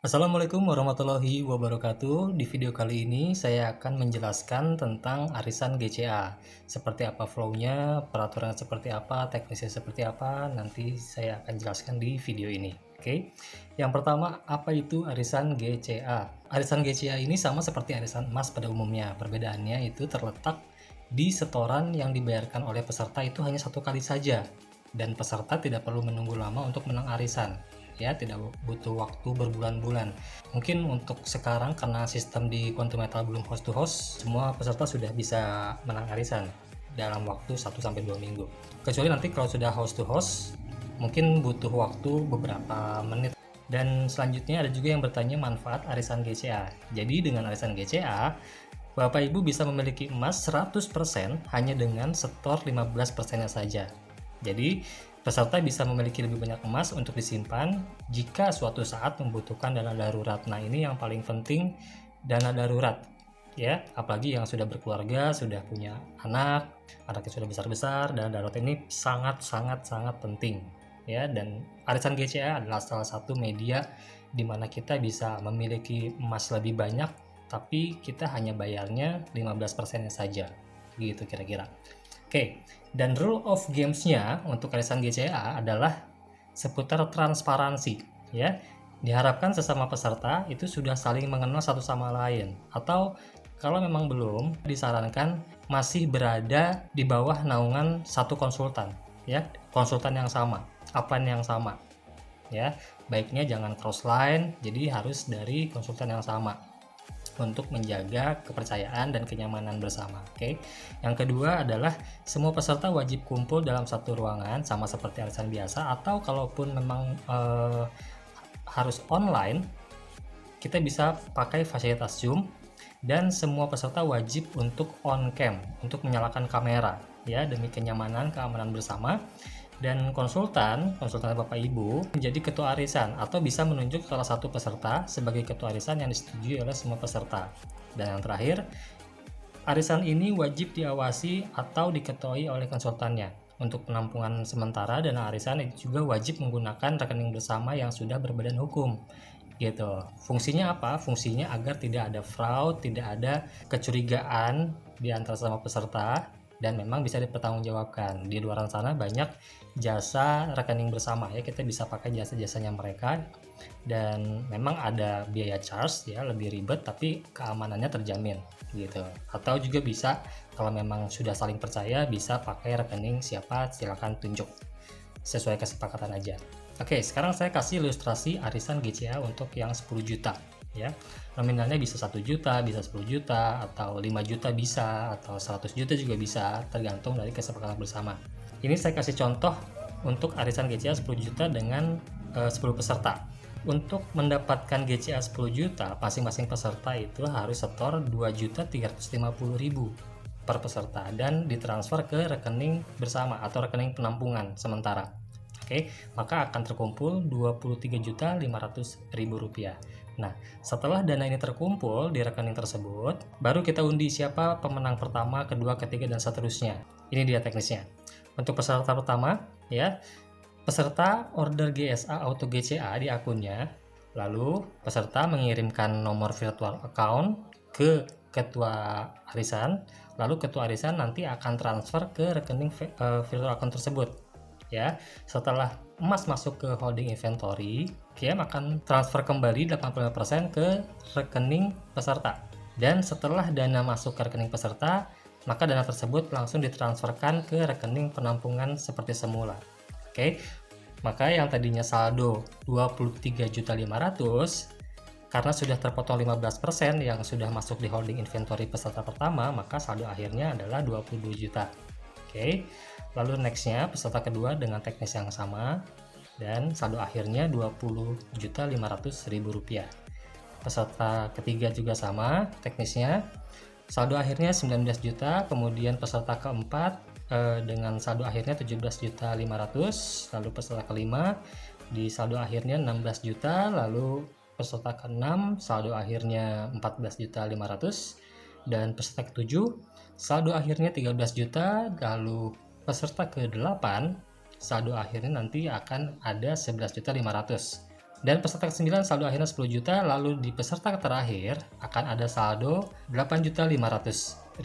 Assalamualaikum warahmatullahi wabarakatuh. Di video kali ini saya akan menjelaskan tentang arisan GCA. Seperti apa flow-nya, peraturan seperti apa, teknisnya seperti apa, nanti saya akan jelaskan di video ini. Oke. Yang pertama, apa itu arisan GCA? Arisan GCA ini sama seperti arisan emas pada umumnya. Perbedaannya itu terletak di setoran yang dibayarkan oleh peserta itu hanya satu kali saja. Dan peserta tidak perlu menunggu lama untuk menang arisan, ya, tidak butuh waktu berbulan-bulan. Mungkin untuk sekarang karena sistem di Quantum Metal belum host to host, semua peserta sudah bisa menang arisan dalam waktu 1-2 minggu. Kecuali nanti kalau sudah host to host, mungkin butuh waktu beberapa menit. Dan selanjutnya ada juga yang bertanya manfaat arisan GCA. Jadi dengan arisan GCA, Bapak Ibu bisa memiliki emas 100% hanya dengan setor 15%-nya saja. Jadi, peserta bisa memiliki lebih banyak emas untuk disimpan jika suatu saat membutuhkan dana darurat. Nah, ini yang paling penting, dana darurat. Ya, apalagi yang sudah berkeluarga, sudah punya anak, anaknya sudah besar-besar, dana darurat ini sangat penting. Ya, dan arisan GCA adalah salah satu media di mana kita bisa memiliki emas lebih banyak, tapi kita hanya bayarnya 15%-nya saja. Gitu kira-kira. Oke, dan rule of games-nya untuk arisan GCA adalah seputar transparansi, ya. Diharapkan sesama peserta itu sudah saling mengenal satu sama lain, atau kalau memang belum, disarankan masih berada di bawah naungan satu konsultan, ya, konsultan yang sama, upline yang sama, ya. Baiknya jangan cross line, jadi harus dari konsultan yang sama untuk menjaga kepercayaan dan kenyamanan bersama. Oke. Yang kedua adalah semua peserta wajib kumpul dalam satu ruangan sama seperti arisan biasa, atau kalaupun memang harus online, kita bisa pakai fasilitas Zoom, dan semua peserta wajib untuk on cam, untuk menyalakan kamera, ya, demi kenyamanan keamanan bersama. Dan konsultan Bapak Ibu menjadi ketua arisan atau bisa menunjuk salah satu peserta sebagai ketua arisan yang disetujui oleh semua peserta. Dan yang terakhir, arisan ini wajib diawasi atau diketuai oleh konsultannya. Untuk penampungan sementara dana arisan itu juga wajib menggunakan rekening bersama yang sudah berbadan hukum. Gitu. Fungsinya apa? Fungsinya agar tidak ada fraud, tidak ada kecurigaan di antara sama peserta, dan memang bisa dipertanggungjawabkan. Di luar sana banyak jasa rekening bersama, ya, kita bisa pakai jasa-jasanya mereka, dan memang ada biaya charge, ya, lebih ribet tapi keamanannya terjamin gitu. Atau juga bisa kalau memang sudah saling percaya bisa pakai rekening siapa, silakan tunjuk sesuai kesepakatan aja. Oke, sekarang saya kasih ilustrasi arisan GCA untuk yang 10 juta, ya. Nominalnya bisa 1 juta, bisa 10 juta, atau 5 juta bisa, atau 100 juta juga bisa, tergantung dari kesepakatan bersama. Ini saya kasih contoh untuk arisan GCA 10 juta dengan 10 peserta. Untuk mendapatkan GCA 10 juta, masing-masing peserta itu harus setor 2.350.000 per peserta dan ditransfer ke rekening bersama atau rekening penampungan sementara. Oke, maka akan terkumpul Rp23.500.000. Nah, setelah dana ini terkumpul di rekening tersebut, baru kita undi siapa pemenang pertama, kedua, ketiga, dan seterusnya. Ini dia teknisnya. Untuk peserta pertama, ya, peserta order GSA auto GCA di akunnya, lalu peserta mengirimkan nomor virtual account ke ketua arisan, lalu ketua arisan nanti akan transfer ke rekening virtual account tersebut. Ya, setelah emas masuk ke holding inventory, GM akan transfer kembali 85% ke rekening peserta. Dan setelah dana masuk ke rekening peserta, maka dana tersebut langsung ditransferkan ke rekening penampungan seperti semula. Oke. Maka yang tadinya saldo 23.500.000 karena sudah terpotong 15% yang sudah masuk di holding inventory peserta pertama, maka saldo akhirnya adalah 22 juta. Oke. Lalu nextnya peserta kedua dengan teknis yang sama dan saldo akhirnya Rp20.500.000. Peserta ketiga juga sama teknisnya, saldo akhirnya 19 juta, kemudian peserta keempat dengan saldo akhirnya 17.500.000, lalu peserta kelima di saldo akhirnya 16 juta, lalu peserta keenam saldo akhirnya 14.500.000, dan peserta ketujuh saldo akhirnya 13 juta, lalu peserta ke-8 saldo akhirnya nanti akan ada 11.500.000. Dan peserta ke-9 saldo akhirnya 10 juta, lalu di peserta terakhir akan ada saldo Rp8.500.000.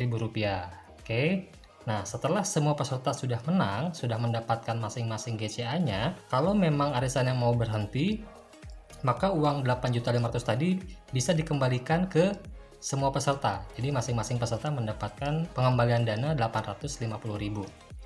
Oke. Nah, setelah semua peserta sudah menang, sudah mendapatkan masing-masing GCA-nya, kalau memang arisannya mau berhenti, maka uang 8.500.000 tadi bisa dikembalikan ke semua peserta. Jadi masing-masing peserta mendapatkan pengembalian dana 850.000.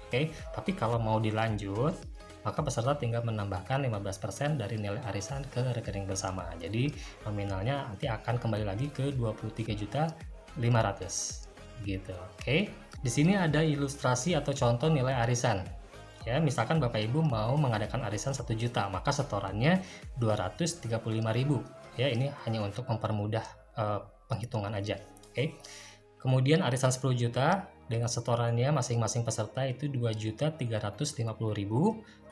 Oke, tapi kalau mau dilanjut, maka peserta tinggal menambahkan 15% dari nilai arisan ke rekening bersama. Jadi nominalnya nanti akan kembali lagi ke 23.500.000 gitu. Oke. Di sini ada ilustrasi atau contoh nilai arisan. Ya, misalkan Bapak Ibu mau mengadakan arisan 1 juta, maka setorannya 235.000. Ya, ini hanya untuk mempermudah penghitungan aja. Oke. Kemudian arisan 10 juta dengan setorannya masing-masing peserta itu 2.350.000.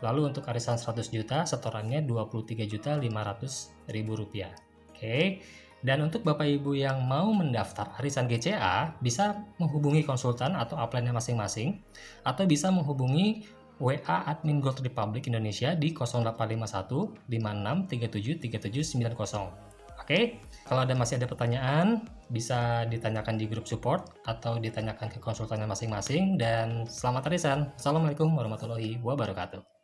Lalu untuk arisan 100 juta setorannya Rp23.500.000. Oke. Dan untuk Bapak Ibu yang mau mendaftar arisan GCA bisa menghubungi konsultan atau upline-nya masing-masing, atau bisa menghubungi WA admin Gold Republic Indonesia di 0851 56 37 37 90. Oke, kalau masih ada pertanyaan, bisa ditanyakan di grup support atau ditanyakan ke konsultannya masing-masing. Dan selamat arisan. Assalamualaikum warahmatullahi wabarakatuh.